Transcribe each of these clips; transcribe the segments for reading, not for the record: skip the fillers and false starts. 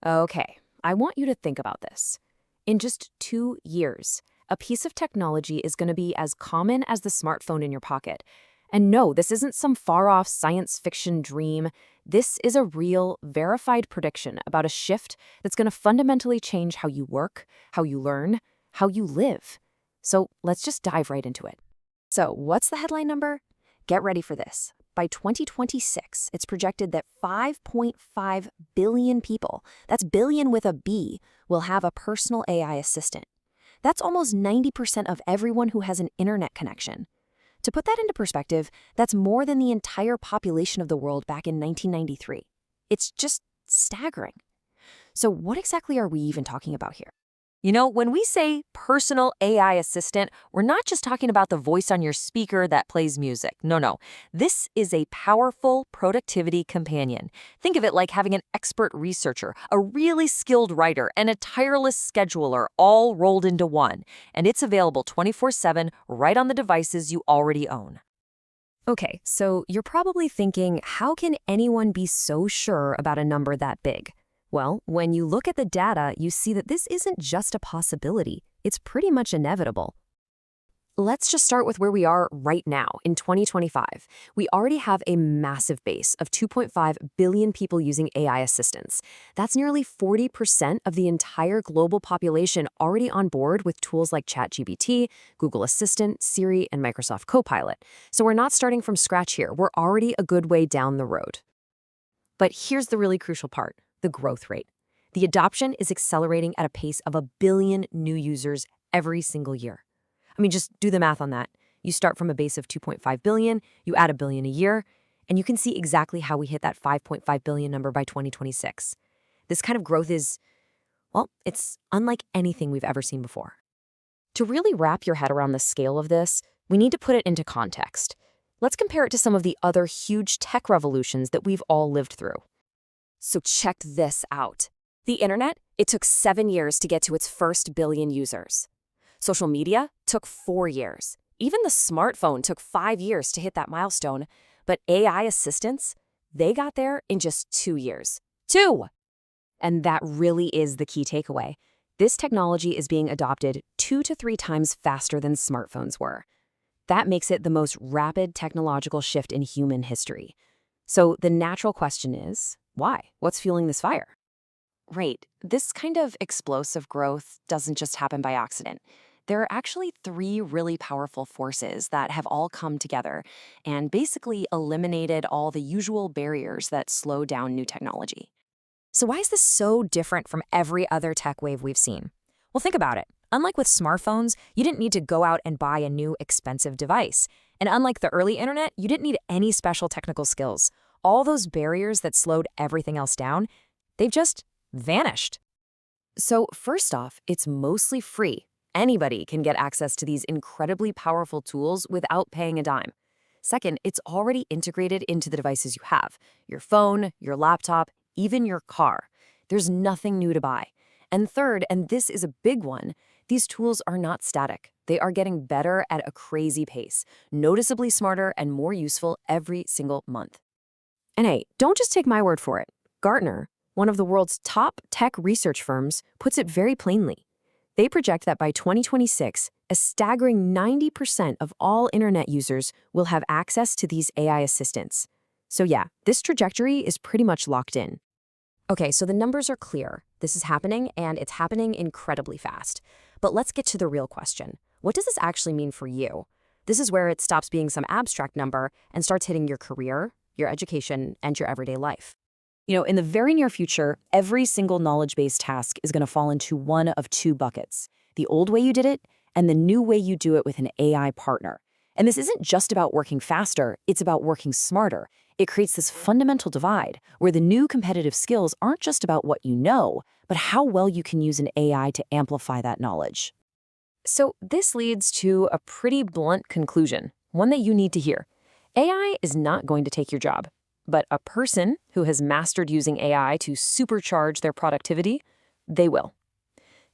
Okay, I want you to think about this. In just 2 years, a piece of technology is going to be as common as the smartphone in your pocket. And no, this isn't some far off science fiction dream. This is a real, verified prediction about a shift that's going to fundamentally change how you work, how you learn, how you live. So let's just dive right into it. So, what's the headline number? Get ready for this. By 2026, it's projected that 5.5 billion people, that's billion with a B, will have a personal AI assistant. That's almost 90% of everyone who has an internet connection. To put that into perspective, that's more than the entire population of the world back in 1993. It's just staggering. So, what exactly are we even talking about here? When we say personal AI assistant, we're not just talking about the voice on your speaker that plays music. No, no. This is a powerful productivity companion. Think of it like having an expert researcher, a really skilled writer, and a tireless scheduler all rolled into one. And it's available 24/7 right on the devices you already own. Okay, so you're probably thinking, how can anyone be so sure about a number that big? Well, when you look at the data, you see that this isn't just a possibility. It's pretty much inevitable. Let's just start with where we are right now in 2025. We already have a massive base of 2.5 billion people using AI assistants. That's nearly 40% of the entire global population already on board with tools like ChatGPT, Google Assistant, Siri, and Microsoft Copilot. So we're not starting from scratch here. We're already a good way down the road. But here's the really crucial part, the growth rate. The adoption is accelerating at a pace of 1 billion new users every single year. I mean, just do the math on that. You start from a base of 2.5 billion, you add 1 billion a year, and you can see exactly how we hit that 5.5 billion number by 2026. This kind of growth is, well, it's unlike anything we've ever seen before. To really wrap your head around the scale of this, we need to put it into context. Let's compare it to some of the other huge tech revolutions that we've all lived through. So check this out. The internet, it took 7 years to get to its first billion users. Social media took 4 years. Even the smartphone took 5 years to hit that milestone. But AI assistants, they got there in just 2 years. 2! And that really is the key takeaway. This technology is being adopted 2 to 3 times faster than smartphones were. That makes it the most rapid technological shift in human history. So the natural question is, why? What's fueling this fire? Right. This kind of explosive growth doesn't just happen by accident. There are actually 3 really powerful forces that have all come together and basically eliminated all the usual barriers that slow down new technology. So why is this so different from every other tech wave we've seen? Well, think about it. Unlike with smartphones, you didn't need to go out and buy a new expensive device. And unlike the early internet, you didn't need any special technical skills. All those barriers that slowed everything else down, they've just vanished. So first off, it's mostly free. Anybody can get access to these incredibly powerful tools without paying a dime. Second, it's already integrated into the devices you have, your phone, your laptop, even your car. There's nothing new to buy. And third, and this is a big one, these tools are not static. They are getting better at a crazy pace, noticeably smarter and more useful every single month. And hey, don't just take my word for it. Gartner, one of the world's top tech research firms, puts it very plainly. They project that by 2026, a staggering 90% of all internet users will have access to these AI assistants. So yeah, this trajectory is pretty much locked in. Okay, so the numbers are clear. This is happening, and it's happening incredibly fast. But let's get to the real question. What does this actually mean for you? This is where it stops being some abstract number and starts hitting your career, your education, and your everyday life. In the very near future, every single knowledge-based task is going to fall into one of 2 buckets: the old way you did it and the new way you do it with an AI partner. And this isn't just about working faster, it's about working smarter. It creates this fundamental divide where the new competitive skills aren't just about what you know, but how well you can use an AI to amplify that knowledge. So this leads to a pretty blunt conclusion, one that you need to hear. AI is not going to take your job. But a person who has mastered using AI to supercharge their productivity, they will.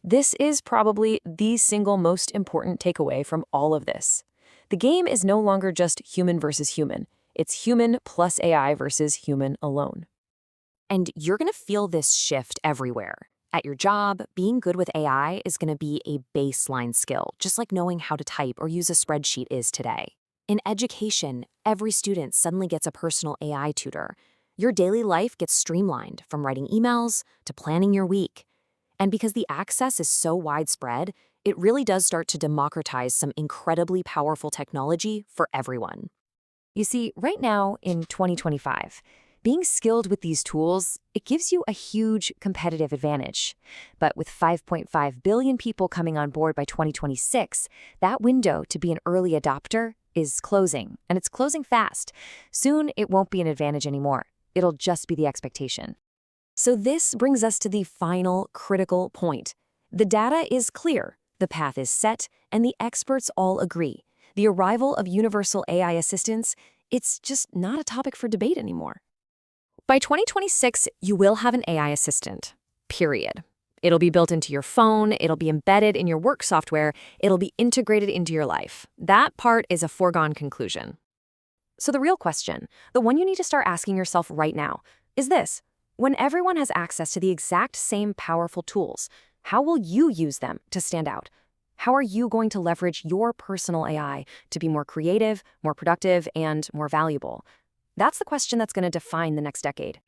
This is probably the single most important takeaway from all of this. The game is no longer just human versus human. It's human plus AI versus human alone. And you're going to feel this shift everywhere. At your job, being good with AI is going to be a baseline skill, just like knowing how to type or use a spreadsheet is today. In education, every student suddenly gets a personal AI tutor. Your daily life gets streamlined, from writing emails to planning your week. And because the access is so widespread, it really does start to democratize some incredibly powerful technology for everyone. You see, right now in 2025, being skilled with these tools, it gives you a huge competitive advantage. But with 5.5 billion people coming on board by 2026, that window to be an early adopter is closing, and it's closing fast. Soon, it won't be an advantage anymore. It'll just be the expectation. So this brings us to the final critical point. The data is clear, the path is set, and the experts all agree. The arrival of universal AI assistance, it's just not a topic for debate anymore. By 2026, you will have an AI assistant, period. It'll be built into your phone, it'll be embedded in your work software, it'll be integrated into your life. That part is a foregone conclusion. So the real question, the one you need to start asking yourself right now, is this. When everyone has access to the exact same powerful tools, how will you use them to stand out? How are you going to leverage your personal AI to be more creative, more productive, and more valuable? That's the question that's going to define the next decade.